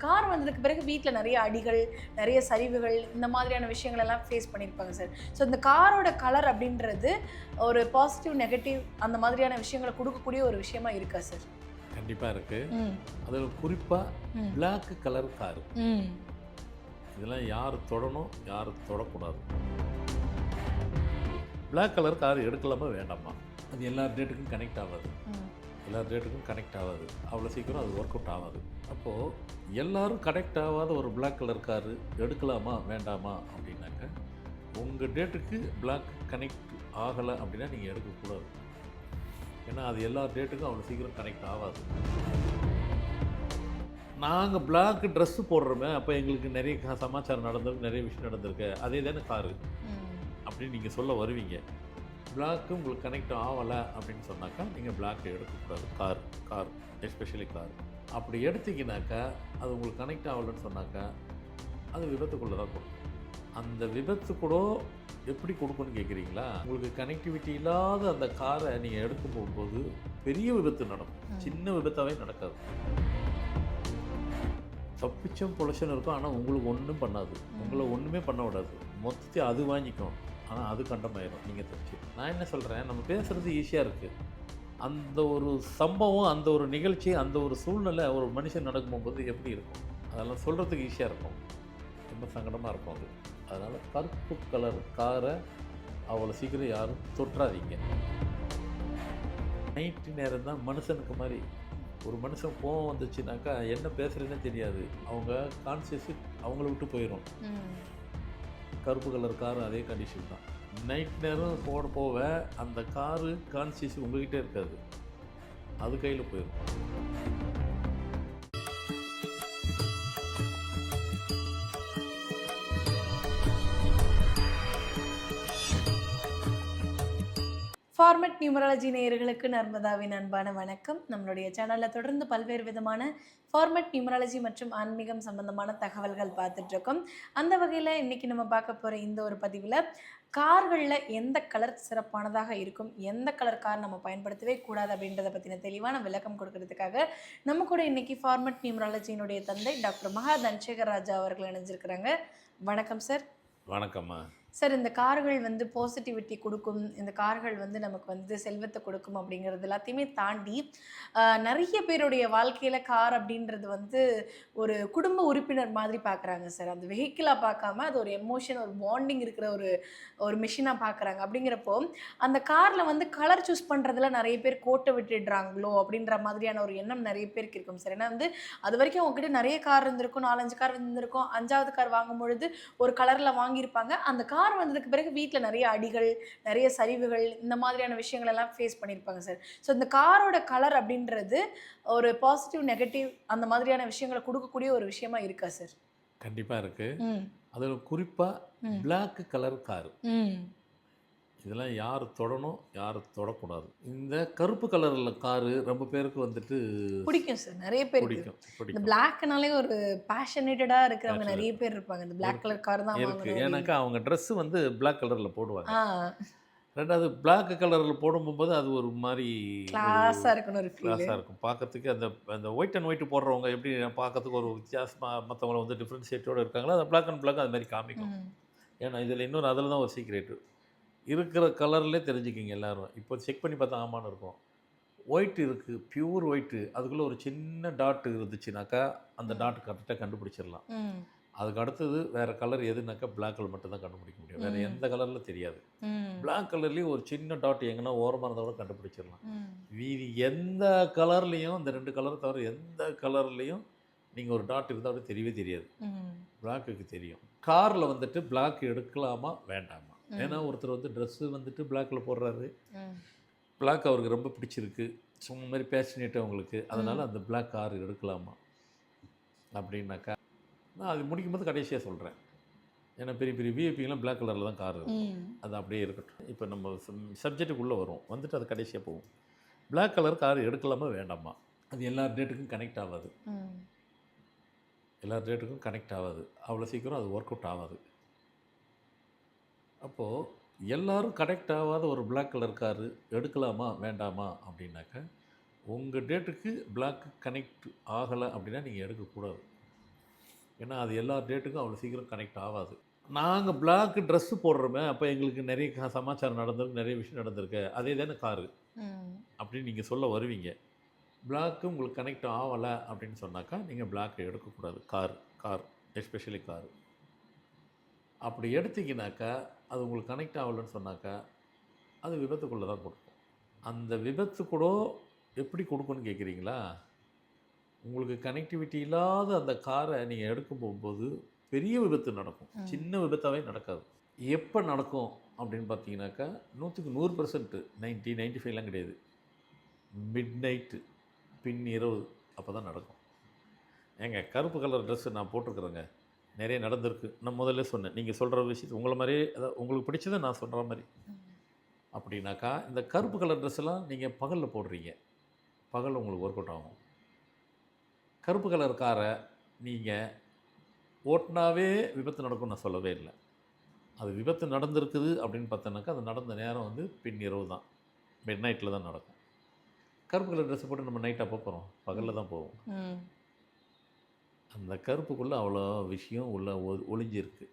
Car வந்ததுக்கு பிறகு வீட்ல நெறைய அடிகள், நெறைய சரிவுகள் இந்த மாதிரியான விஷயங்கள் எல்லாம் ஃபேஸ் பண்ணியிருப்பாங்க சார். ஸோ இந்த காரோட கலர் அப்படின்றது ஒரு பாசிட்டிவ், நெகட்டிவ் அந்த மாதிரியான விஷயங்கள குடுக்கக்கூடிய ஒரு விஷயமா இருக்கா சார்? கண்டிப்பா இருக்கு. ம். அதில குறிப்பா ம். Black colour car. ம். இதெல்லாம் யார் தொடணும், யார் தொடக்கூடாது. பிளாக் கலர் கார் எடுக்கலாமா வேண்டாமா? அது எல்லார் டேட்டுக்கும் கனெக்ட் ஆகாது. ம். எல்லார் டேட்டுக்கும் கனெக்ட் ஆகாது. அவ்வளோ சீக்கிரம் அது ஒர்க் அவுட் ஆகாது. அப்போது எல்லாரும் கனெக்ட் ஆகாத ஒரு பிளாக் கலர் காரு எடுக்கலாமா வேண்டாமா அப்படின்னாக்க, உங்கள் டேட்டுக்கு பிளாக் கனெக்ட் ஆகலை அப்படின்னா நீங்கள் எடுக்கக்கூடாது. ஏன்னா அது எல்லா டேட்டுக்கும் அவ்வளோ சீக்கிரம் கனெக்ட் ஆகாது. நாங்கள் பிளாக் ட்ரெஸ்ஸு போடுறோமே, அப்போ எங்களுக்கு நிறைய சமாச்சாரம் நடந்திருக்கு, நிறைய விஷயம் நடந்திருக்கு. அதே தானே காரு ம். அப்படின்னு நீங்கள் சொல்ல வருவீங்க. பிளாக்கு உங்களுக்கு கனெக்ட் ஆகலை அப்படின்னு சொன்னாக்கா, நீங்கள் பிளாக் எடுக்கக்கூடாது. Car especially car. அப்படி எடுத்தீங்கனாக்கா, அது உங்களுக்கு கனெக்ட் ஆகலைன்னு சொன்னாக்கா, அது விபத்துக்குள்ளே தான் கொடுக்கும். அந்த விபத்து கூட எப்படி கொடுக்குன்னு கேட்குறீங்களா? உங்களுக்கு கனெக்டிவிட்டி இல்லாத அந்த காரை நீங்கள் எடுக்க போகும்போது பெரிய விபத்து நடக்கும். சின்ன விபத்தாகவே நடக்காது. தப்பிச்சும் பொழைச்சுன்னு இருக்கும். ஆனால் உங்களுக்கு ஒன்றும் பண்ணாது. உங்களை ஒன்றுமே பண்ண விடாது. மொத்தத்தையும் அது வாங்கிக்கும். ஆனால் அது கண்டமாயிரும் நீங்கள் தப்பிச்சு. நான் என்ன சொல்கிறேன், நம்ம பேசுகிறது ஈஸியாக இருக்குது. அந்த ஒரு சம்பவம், அந்த ஒரு நிகழ்ச்சி, அந்த ஒரு சூழ்நிலை ஒரு மனுஷன் நடக்கும்போது எப்படி இருக்கும்? அதெல்லாம் சொல்கிறதுக்கு ஈஸியாக இருக்கும். ரொம்ப சங்கடமாக இருக்கும் அது. அதனால் கருப்பு கலர் காரை அவ்வளோ சீக்கிரம் யாரும் தொற்றாதீங்க. நைட்டு நேரம் தான் மனுஷனுக்கு மாதிரி. ஒரு மனுஷன் கோவம் வந்துச்சுனாக்கா என்ன பேசுகிறதுனே தெரியாது. அவங்க கான்சியஸ் அவங்கள விட்டு போயிடும். கருப்பு கலர் காரு அதே கண்டிஷன் தான். நைட் நேரம் போக அந்த காரு கான்சியஸ் உங்ககிட்ட இருக்காது, அது கையில் போயிடும். ஃபார்மட் நியூமராலஜி நேயர்களுக்கு நர்மதாவின் அன்பான வணக்கம். நம்மளுடைய சேனலில் தொடர்ந்து பல்வேறு விதமான ஃபார்மட் நியூமராலஜி மற்றும் ஆன்மீகம் சம்பந்தமான தகவல்கள் பார்த்துட்ருக்கோம். அந்த வகையில் இன்றைக்கி நம்ம பார்க்க போகிற இந்த ஒரு பதிவில் கார்களில் எந்த கலர் சிறப்பானதாக இருக்கும், எந்த கலர் கார் நம்ம பயன்படுத்தவே கூடாது அப்படின்றத பற்றின தெளிவான விளக்கம் கொடுக்கறதுக்காக நம்ம கூட இன்றைக்கி ஃபார்மட் நியூமராலஜியினுடைய தந்தை டாக்டர் மகா தனசேகர் ராஜா அவர்கள் இணைஞ்சிருக்கிறாங்க. வணக்கம் சார். வணக்கம்மா. சார், இந்த கார்கள் வந்து பாசிட்டிவிட்டி கொடுக்கும், இந்த கார்கள் வந்து நமக்கு வந்து செல்வத்தை கொடுக்கும் அப்படிங்கிறது எல்லாத்தையுமே தாண்டி நிறைய பேருடைய வாழ்க்கையில் கார் அப்படின்றது வந்து ஒரு குடும்ப உறுப்பினர் மாதிரி பார்க்குறாங்க சார். அந்த வெஹிக்கிளாக பார்க்காம அது ஒரு எமோஷன், ஒரு பாண்டிங் இருக்கிற ஒரு ஒரு மிஷினாக பார்க்குறாங்க. அப்படிங்கிறப்போ அந்த காரில் வந்து கலர் சூஸ் பண்ணுறதுல நிறைய பேர் கோட்டை விட்டுடுறாங்களோ அப்படின்ற மாதிரியான ஒரு எண்ணம் நிறைய பேருக்கு இருக்கும் சார். ஏன்னா வந்து அது வரைக்கும் அவங்ககிட்ட நிறைய கார் இருந்திருக்கும், 4-5 கார் இருந்திருக்கும். 5வது கார் வாங்கும் பொழுது ஒரு கலரில் வாங்கியிருப்பாங்க. அந்த கார் வந்ததுக்கு பிறகு வீட்ல நெறைய அடிகள், நெறைய சரிவுகள் இந்த மாதிரியான விஷயங்கள் எல்லாம் ஃபேஸ் பண்ணியிருப்பாங்க சார். ஸோ இந்த காரோட கலர் அப்படின்றது ஒரு பாசிட்டிவ், நெகட்டிவ் அந்த மாதிரியான விஷயங்கள குடுக்கக்கூடிய ஒரு விஷயமா இருக்கா சார்? கண்டிப்பாக இருக்குது. ம். அதில் குறிப்பாக ம். Black colour car. ம். இதெல்லாம் யார் தொடணும், யார் தொடக்கூடாது. இந்த கருப்பு கலரில் காரு ரொம்ப பேருக்கு வந்துட்டு பிடிக்கும் சார். நெறைய பேருக்கு. இந்த பிடிக்கும் பிளாக்னாலே ஒரு பேஷனேட்டடா இருக்கிறவங்க நெறைய பேர் இருப்பாங்க. இந்த பிளாக் கலர் கார் தான் இருக்கு. வாங்கணும். ஏன்னாக்கா அவங்க ட்ரெஸ்ஸு வந்து பிளாக் கலரில் போடுவாங்க. ஆ. 2வது பிளாக் கலரில் போடும்போது அது ஒரு மாதிரி கிளாஸா இருக்கணும் ஒரு ஃபீல். கிளாஸாக இருக்கும் பார்க்கறதுக்கு. அந்த அந்த ஒயிட் அண்ட் ஒயிட் போடுறவங்க எப்படி பார்க்கறதுக்கு ஒரு வித்தியாசமாக மற்றவங்கள வந்து டிஃப்ரென்ஷியேட்டோடு இருக்காங்களோ, அந்த பிளாக் அண்ட் பிளாக் அது மாதிரி காமிக்கும். ம். ஏன்னா இதில் இன்னொரு அதில் தான் ஒரு சீக்ரெட்டு இருக்கிற கலர்லேயே தெரிஞ்சுக்கிங்க எல்லோரும். இப்போ செக் பண்ணி பார்த்தா ஆமான்னு இருக்கும். ஒயிட் இருக்குது, பியூர் ஒயிட்டு, அதுக்குள்ளே ஒரு சின்ன டாட் இருந்துச்சுனாக்கா அந்த டாட் கரெக்டாக கண்டுபிடிச்சிடலாம். ம். அதுக்கு அடுத்தது வேறு கலர் எதுனாக்கா பிளாக் கலர் மட்டும் தான் கண்டுபிடிக்க முடியும். வேறு எந்த கலரில் தெரியாது. ம். பிளாக் கலர்லேயும் ஒரு சின்ன டாட் எங்கன்னா ஓரமாக இருந்தால் கூட கண்டுபிடிச்சிடலாம். ம். மீதி எந்த கலர்லேயும், இந்த 2 கலர் தவிர எந்த கலர்லேயும் நீங்கள் ஒரு டாட் இருந்தால் கூட தெரியவே தெரியாது. ம். பிளாக்குக்கு தெரியும். காரில் வந்துட்டு பிளாக் எடுக்கலாமா வேண்டாமா? ஏன்னா ஒருத்தர் வந்து ட்ரெஸ்ஸு வந்துட்டு பிளாக்கில் போடுறாரு. பிளாக் அவருக்கு ரொம்ப பிடிச்சிருக்கு, சும்மா மாதிரி பேஷனேட்டு அவங்களுக்கு. அதனால் அந்த பிளாக் கார் எடுக்கலாமா அப்படின்னாக்கா, நான் அது முடிக்கும்போது கடைசியாக சொல்கிறேன். ஏன்னா பெரிய பெரிய விஐபிங்கெலாம் பிளாக் கலரில் தான் கார் இருக்கும். அது அப்படியே இருக்கட்டும். இப்போ நம்ம சப்ஜெக்ட்டுக்குள்ளே வரும், வந்துட்டு அது கடைசியாக போகும். பிளாக் கலர் கார் எடுக்கலாமா வேண்டாமா? அது எல்லார் டேட்டுக்கும் கனெக்ட் ஆகாது. எல்லார் டேட்டுக்கும் கனெக்ட் ஆகாது. அவ்வளோ சீக்கிரம் அது ஒர்க் அவுட் ஆகாது. அப்போது எல்லோரும் கனெக்ட் ஆகாத ஒரு பிளாக் கலர் காரு எடுக்கலாமா வேண்டாமா அப்படின்னாக்கா, உங்கள் டேட்டுக்கு பிளாக் கனெக்ட் ஆகலை அப்படின்னா நீங்கள் எடுக்கக்கூடாது. ஏன்னா அது எல்லா டேட்டுக்கும் அவ்வளோ சீக்கிரம் கனெக்ட் ஆகாது. நாங்கள் பிளாக் ட்ரெஸ்ஸு போடுறோமே, அப்போ எங்களுக்கு நிறைய சமாச்சாரம் நடந்திருக்கு, நிறைய விஷயம் நடந்திருக்கு. அதே தானே காரு ம். அப்படின்னு நீங்கள் சொல்ல வருவீங்க. பிளாக்கு உங்களுக்கு கனெக்ட் ஆகலை அப்படின்னு சொன்னாக்கா, நீங்கள் பிளாக் எடுக்கக்கூடாது. Car especially car. அப்படி எடுத்தீங்கனாக்கா, அது உங்களுக்கு கனெக்ட் ஆகலைன்னு சொன்னாக்கா, அது விபத்துக்குள்ளே தான் கொடுக்கும். அந்த விபத்து கூட எப்படி கொடுக்கும்னு கேட்குறீங்களா? உங்களுக்கு கனெக்டிவிட்டி இல்லாத அந்த காரை நீங்கள் எடுக்க போகும்போது பெரிய விபத்து நடக்கும். ம். சின்ன விபத்தாவே நடக்காது. எப்போ நடக்கும் அப்படின்னு பார்த்தீங்கன்னாக்கா, 100க்கு 100% 90, 95லாம் கிடையாது. மிட் நைட்டு, பின்னிரவு அப்போ தான் நடக்கும். ஏங்க கருப்பு கலர் ட்ரெஸ்ஸு நான் போட்டிருக்கிறேங்க. நிறைய நடந்திருக்கு. நான் முதல்ல சொன்னேன். நீங்கள் சொல்கிற விஷயத்த உங்கள மாரியே அதாவது உங்களுக்கு பிடிச்சத நான் சொல்கிற மாரி. அப்படின்னாக்கா, இந்த கருப்பு கலர் ட்ரெஸ்ஸெல்லாம் நீங்கள் பகல்ல போடுறீங்க. பகல்ல உங்களுக்கு ஒர்க் அவுட் ஆகும். கருப்பு கலர் காரை நீங்கள் ஓட்டுனாவே விபத்து நடக்கும்னு நான் சொல்லவே இல்ல. அது விபத்து நடந்திருக்குது அப்படின்னு பார்த்தோன்னாக்கா, அது நடந்த நேரம் வந்து பின்னிரவு தான். மிட் நைட்டில் தான் நடக்கும். கருப்பு கலர் ட்ரெஸ் போட்டு நம்ம நைட்டா போகிறோம், பகலில் தான் போவோம். ம். அந்த கருப்புக்குள்ளே அவ்வளோ விஷயம் உள்ள ஒளிஞ்சிருக்கு.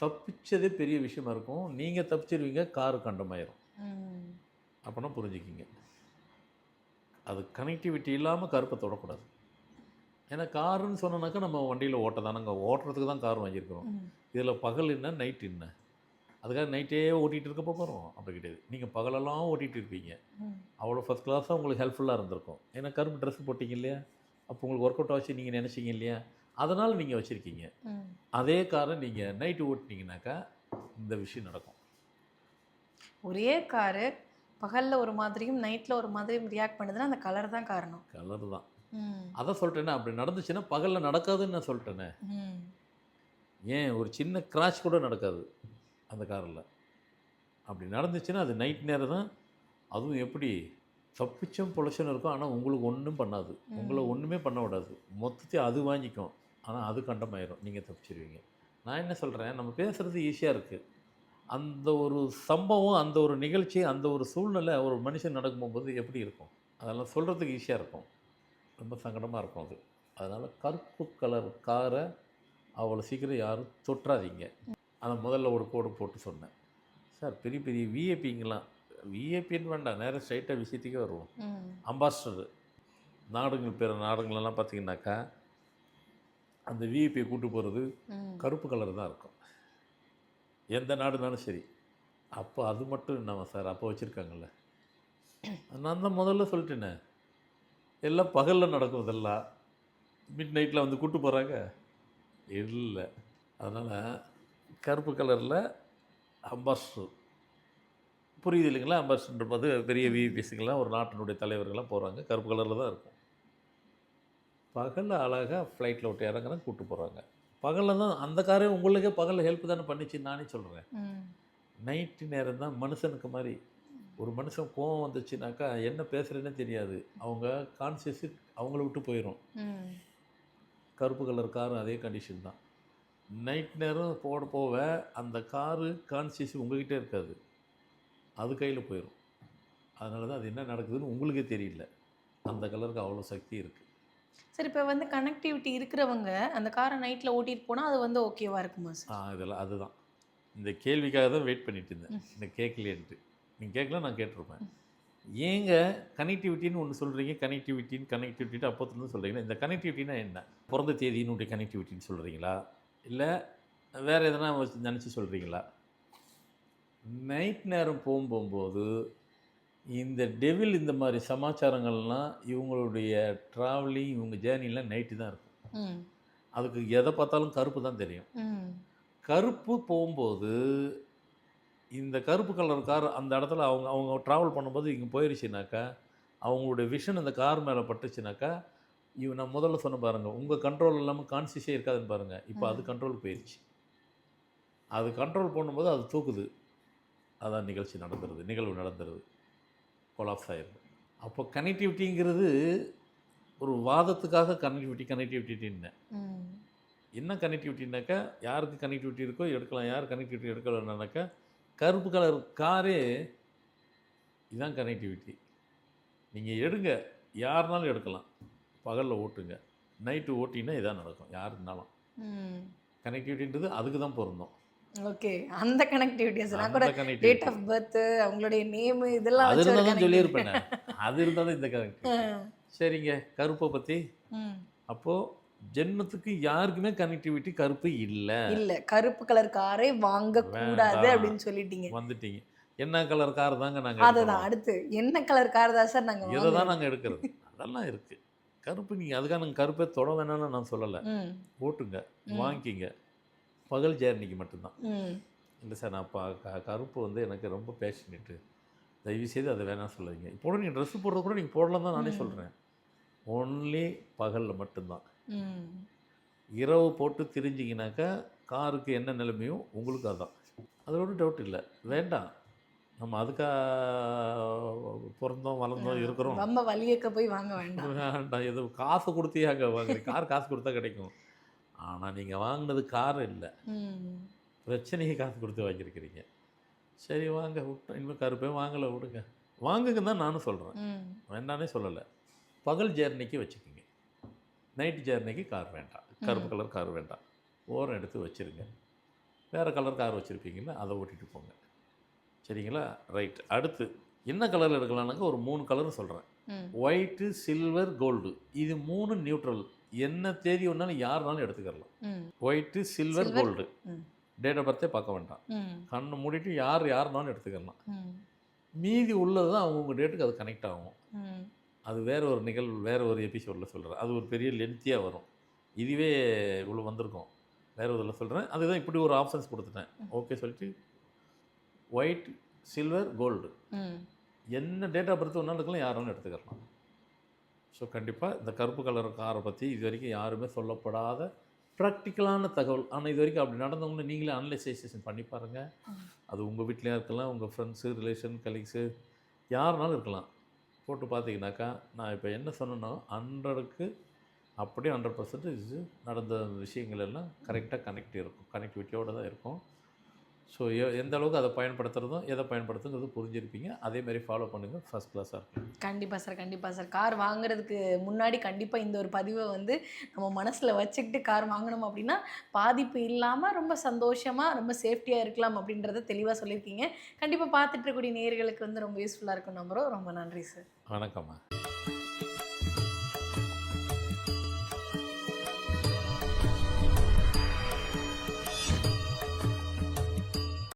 தப்பிச்சதே பெரிய விஷயமா இருக்கும். நீங்கள் தப்பிச்சிருவீங்க, காரு கண்டமாயிரும். ம். அப்போனா புரிஞ்சுக்கிங்க. அது கனெக்டிவிட்டி இல்லாமல் கருப்பை தொடக்கூடாது. ஏன்னா காருன்னு சொன்னோன்னாக்கா நம்ம வண்டியில் ஓட்ட தானங்க, ஓட்டுறதுக்கு தான் கார் வாங்கியிருக்கிறோம். ம். இதில் பகல் என்ன, நைட் என்ன? அதுக்காக நைட்டே ஓட்டிகிட்டு இருக்க போகிறோம் அப்படி கிடையாது. நீங்கள் பகலெல்லாம் ஓட்டிகிட்டு இருப்பீங்க. ம். அவ்வளோ ஃபஸ்ட் கிளாஸாக உங்களுக்கு ஹெல்ப்ஃபுல்லாக இருந்திருக்கும். ஏன்னா கருப்பு ட்ரெஸ் போட்டிங்க இல்லையா? அப்போ உங்களுக்கு ஒர்க் அவுட் ஆச்சு நீங்கள் நினச்சிங்க இல்லையா? அதனால் நீங்கள் வச்சுருக்கீங்க. ம். அதே காரை நீங்கள் நைட்டு ஓட்டினீங்கனாக்கா இந்த விஷயம் நடக்கும். ஒரே காரு பகல்ல ஒரு மாதிரியும், நைட்ல ஒரு மாதிரியும் ரியாக்ட் பண்ணுதுன்னா, அந்த கலர் தான் காரணம். கலர் தான். ம். அதான் சொல்லிட்டேனே, அப்படி நடந்துச்சுன்னா பகலில் நடக்காதுன்னு நான் சொல்லிட்டேனே. ம். ஏன் ஒரு சின்ன கிராஷ் கூட நடக்காது அந்த காரில். அப்படி நடந்துச்சுன்னா அது நைட் நேரம் தான். அதுவும் எப்படி தப்பிச்சும் பொழைச்சுன்னு இருக்கும். ஆனால் உங்களுக்கு ஒன்றும் பண்ணாது. உங்களை ஒன்றுமே பண்ண விடாது. மொத்தத்தையும் அது வாங்கிக்கும். ஆனால் அது கண்டமாயிரும். நீங்கள் தப்பிச்சிருவீங்க. நான் என்ன சொல்கிறேன், நம்ம பேசுகிறது ஈஸியாக இருக்குது. அந்த ஒரு சம்பவம், அந்த ஒரு நிகழ்ச்சி, அந்த ஒரு சூழ்நிலை ஒரு மனுஷன் நடக்கும்போது எப்படி இருக்கும்? அதெல்லாம் சொல்கிறதுக்கு ஈஸியாக இருக்கும். ரொம்ப சங்கடமாக இருக்கும் அது. அதனால் கருப்பு கலர் காரை அவ்வளோ சீக்கிரம் யாரும் தொட்டுறாதீங்க. ஆனால் முதல்ல ஒரு கோடு போட்டு சொன்னேன். சார் பெரிய பெரிய விஐபிங்கெலாம் விஐபின்னு வேண்டாம், நேராக ஸ்ட்ரைட்டாக விஷயத்துக்கே வருவோம். ம். அம்பாஸ்டர் நாடுகள் பிற நாடுங்களெல்லாம் பார்த்தீங்கன்னாக்கா, அந்த விஐபியை கூட்டு போகிறது ம். கருப்பு கலர் தான் இருக்கும். எந்த நாடுனாலும் சரி. அப்போ அது மட்டும் என்னவா சார் அப்போ வச்சுருக்காங்கல்ல. நான் தான் முதல்ல சொல்லிட்டேனே, எல்லாம் பகலில் நடக்கும் இதெல்லாம். மிட் நைட்டில் வந்து கூட்டு போகிறாங்க இல்லை. அதனால் கருப்பு கலரில் அம்பாஸ்டர் புரியுது இல்லைங்களா? அம்பாஸ்டர் போது பெரிய விஐபிஸுங்கெல்லாம் ஒரு நாட்டினுடைய தலைவர்கள்லாம் போகிறாங்க. கருப்பு கலரில் தான் இருக்கும். பகலில் அழகாக ஃப்ளைட்டில் விட்டு இறங்குறேன், கூப்பிட்டு போகிறாங்க. பகலில் தான் அந்த காரே உங்களுக்கே பகலில் ஹெல்ப் தானே பண்ணிச்சுன்னு நானே சொல்கிறேன். ம். நைட்டு நேரம் தான் மனுஷனுக்கு மாதிரி. ஒரு மனுஷன் கோவம் வந்துச்சுனாக்கா என்ன பேசுகிறேன்னே தெரியாது. அவங்க கான்சியஸு அவங்கள விட்டு போயிடும். ம். கருப்பு கலர் காரும் அதே கண்டிஷன் தான். நைட் நேரம் போக அந்த காரு கான்சியஸ் உங்ககிட்டே இருக்காது. அது கையில் போயிடும். அதனால தான் அது என்ன நடக்குதுன்னு உங்களுக்கே தெரியல. அந்த கலருக்கு அவ்வளோ சக்தி இருக்குது. சரி, இப்ப வந்து கனெக்டிவிட்டி இருக்கிறவங்க, அந்த கார நைட்ல ஓட்டிட்டு போனா, அது வந்து ஓகேவா இருக்குமா சார்? இதெல்லாம் அதுதான். இந்த கேள்விக்காக தான் வெயிட் பண்ணிட்டு இருந்தேன். இந்த கேட்கலையேன்ட்டு. நீங்கள் கேட்கல நான் கேட்டிருப்பேன். ஏங்க கனெக்டிவிட்டின்னு ஒன்று சொல்கிறீங்க, கனெக்டிவிட்டின்னு அப்போத்துலேருந்து சொல்கிறீங்களா? இந்த கனெக்டிவிட்டினா என்ன? பிறந்த தேதியினுடைய கனெக்டிவிட்டின்னு சொல்கிறீங்களா? இல்லை வேறு எதனா நினச்சி சொல்கிறீங்களா? நைட் நேரம் போகும்போது இந்த டெவில் இந்த மாதிரி சமாச்சாரங்கள்லாம் இவங்களுடைய ட்ராவலிங், இவங்க ஜேர்னிலாம் நைட்டு தான் இருக்கும். ம். அதுக்கு எதை பார்த்தாலும் கருப்பு தான் தெரியும். ம். கருப்பு போகும்போது இந்த கருப்பு கலர் கார் அந்த இடத்துல அவங்க அவங்க ட்ராவல் பண்ணும்போது இங்கே போயிடுச்சுனாக்கா, அவங்களுடைய விஷன் அந்த கார் மேலே பட்டுச்சுனாக்கா, நான் முதல்ல சொன்ன பாருங்கள், உங்கள் கண்ட்ரோல் இல்லாமல் கான்சியஸே இருக்காதுன்னு பாருங்கள். இப்போ அது கண்ட்ரோலுக்கு போயிடுச்சு. அது கண்ட்ரோல் பண்ணும்போது அது தூக்குது. அதான் நிகழ்வு நடந்துருது. கொலாப்ஸ் ஆயிடுது. அப்போ கனெக்டிவிட்டிங்கிறது ஒரு வாதத்துக்காக கனெக்டிவிட்டின்னு ம். என்ன கனெக்டிவிட்டினாக்கா, யாருக்கு கனெக்டிவிட்டி இருக்கோ எடுக்கலாம், யார் கனெக்டிவிட்டி எடுக்கலைன்னாக்கா, கருப்பு கலர் காரே இதுதான் கனெக்டிவிட்டி. நீங்கள் எடுங்க, யாருனாலும் எடுக்கலாம். பகலில் ஓட்டுங்க. நைட்டு ஓட்டினா இதான் நடக்கும் யாருன்னாலும். கனெக்டிவிட்டின்றது அதுக்கு தான் பொருந்தும். ஓகே. அந்த கனெக்டிவிட்டியா சார்? நான் கூட அந்த டேட் கனெக்டிவிட்டி ஆஃப் பர்த், அவங்களுடைய நேம் இதெல்லாம் அது வச்சு ஒரு இருந்தால் தான் கனெக்டிவிட்டி. சொல்லியிருப்பேன் நான். அது இருந்தால் தான் இந்த கனெக்டிவிட்டி. சரிங்க, கருப்பை பற்றி அப்போது ஜென்மத்துக்கு யாருக்குமே கனெக்டிவிட்டி கருப்பு இல்லை. இல்ல, கருப்பு கலர் காரே வாங்கக்கூடாது வேண்டாம். அப்படின்னு சொல்லிட்டீங்க. வந்துட்டீங்க. என்ன கலர் கார் தாங்க நாங்கள் அதுதான் எடுக்கிறோம். அடுத்து என்ன கலர் கார் தான் சார் நாங்க இதை தான் வாங்குறோம்? நாங்கள் எடுக்கிறது. அதெல்லாம் இருக்குது. கருப்பு நீங்கள் அதுக்காக நாங்கள் கருப்பே தொட வேணாம்னு நான் சொல்லலை. ஓட்டுங்க, வாங்கிக்கிங்க. பகல் ஜேர்னிக்கு மட்டும்தான். இல்லை சார், நான் கருப்பு வந்து எனக்கு ரொம்ப பேஷனேட்டு, தயவுசெய்து அதை வேணாம் சொல்லாதீங்க. இப்போ நீங்கள் ட்ரெஸ்ஸு போடுறது கூட நீங்கள் போடலாம் தான் நானே சொல்கிறேன். ஒன்லி பகலில் மட்டும்தான். இரவு போட்டு திரிஞ்சிங்கனாக்கா காருக்கு என்ன நிலைமையோ உங்களுக்கு அதான். அதில் ஒன்றும் டவுட் இல்லை. வேண்டாம், நம்ம அதுக்காக பிறந்தோம் வளர்ந்தோம் இருக்கிறோம். ரொம்ப வலியக்க போய் வாங்க வேண்டாம். வேண்டாம், எது காசு கொடுத்தே அங்கே வாங்குறீங்க. கார் காசு கொடுத்தா கிடைக்கும். ஆனால் நீங்கள் வாங்கினது கார் இல்லை, பிரச்சனைக்கு காசு கொடுத்து வாங்கியிருக்கிறீங்க. சரி வாங்க, விட்டோம். இனிமேல் கருப்பே வாங்கலை, விடுங்க. வாங்குங்க தான் நானும் சொல்கிறேன், வேண்டானே சொல்லலை. பகல் ஜேர்னிக்கு வச்சுக்கோங்க. நைட் ஜேர்னிக்கு கார் வேண்டாம். கருப்பு கலர் கார் வேண்டாம். ஓரம் எடுத்து வச்சுருங்க. வேறு கலர் கார் வச்சுருப்பீங்களா, அதை ஓட்டிகிட்டு போங்க. சரிங்களா? ரைட். அடுத்து என்ன கலரில் எடுக்கலாம்னாக்க ஒரு 3 கலர் சொல்கிறேன். White, silver, gold. இது 3 நியூட்ரல். என்ன தேதி ஒன்றாலும் யாருனாலும் எடுத்துக்கலாம். White, silver, gold. Date of பர்த்தே பார்க்க வேண்டாம். கண்ணை மூடிட்டு யாருனாலும் எடுத்துக்கலாம். மீதி உள்ளது தான் அவங்கவுங்க டேட்டுக்கு அது கனெக்ட் ஆகும். அது வேற ஒரு நிகழ்வு, வேற ஒரு எபிசோடில் சொல்கிறேன். அது ஒரு பெரிய லென்த்தியாக வரும். இதுவே இவ்வளோ வந்திருக்கும். வேறு இதில் சொல்கிறேன். அதுதான் இப்படி ஒரு ஆப்ஷன்ஸ் கொடுத்துட்டேன். ஓகே சொல்லிட்டு ஒயிட், சில்வர், கோல்டு என்ன டேட் ஆஃப் பர்த் ஒன்றாலும் இருக்கலாம், யாரும் எடுத்துக்கலாம். ஸோ கண்டிப்பாக இந்த கருப்பு கலர் காரை பற்றி இது வரைக்கும் யாருமே சொல்லப்படாத ப்ராக்டிக்கலான தகவல். ஆனால் இது வரைக்கும் அப்படி நடந்தவங்க நீங்களே அனலைசேஷன் பண்ணி பாருங்கள். அது உங்கள் வீட்லேயும் இருக்கலாம், உங்கள் ஃப்ரெண்ட்ஸு, ரிலேஷன், கலீக்ஸு யாருனாலும் இருக்கலாம். போட்டு பார்த்தீங்கன்னாக்கா நான் இப்போ என்ன சொன்னேன்னா 100க்கு அப்படியே 100% நடந்த விஷயங்கள் எல்லாம் கரெக்டாக கனெக்டிவிட்டியோடு தான் இருக்கும். ஸோ எந்த அளவுக்கு அதை பயன்படுத்துகிறதும் எதை பயன்படுத்துங்கிறது புரிஞ்சிருப்பீங்க. அதேமாதிரி ஃபாலோ பண்ணுங்கள். ஃபஸ்ட் கிளாஸாக இருக்கும். கண்டிப்பாக சார், கண்டிப்பாக சார். கார் வாங்குறதுக்கு முன்னாடி கண்டிப்பாக இந்த ஒரு பதிவை வந்து நம்ம மனசில் வச்சுக்கிட்டு கார் வாங்கினோம் அப்படின்னா பாதிப்பு இல்லாமல் ரொம்ப சந்தோஷமாக ரொம்ப சேஃப்டியாக இருக்கலாம் அப்படின்றத தெளிவாக சொல்லியிருக்கீங்க. கண்டிப்பாக பார்த்துட்டு இருக்கக்கூடிய நேயர்களுக்கு வந்து ரொம்ப யூஸ்ஃபுல்லாக இருக்கும் நம்புகிறோம். ரொம்ப நன்றி சார். வணக்கம்மா.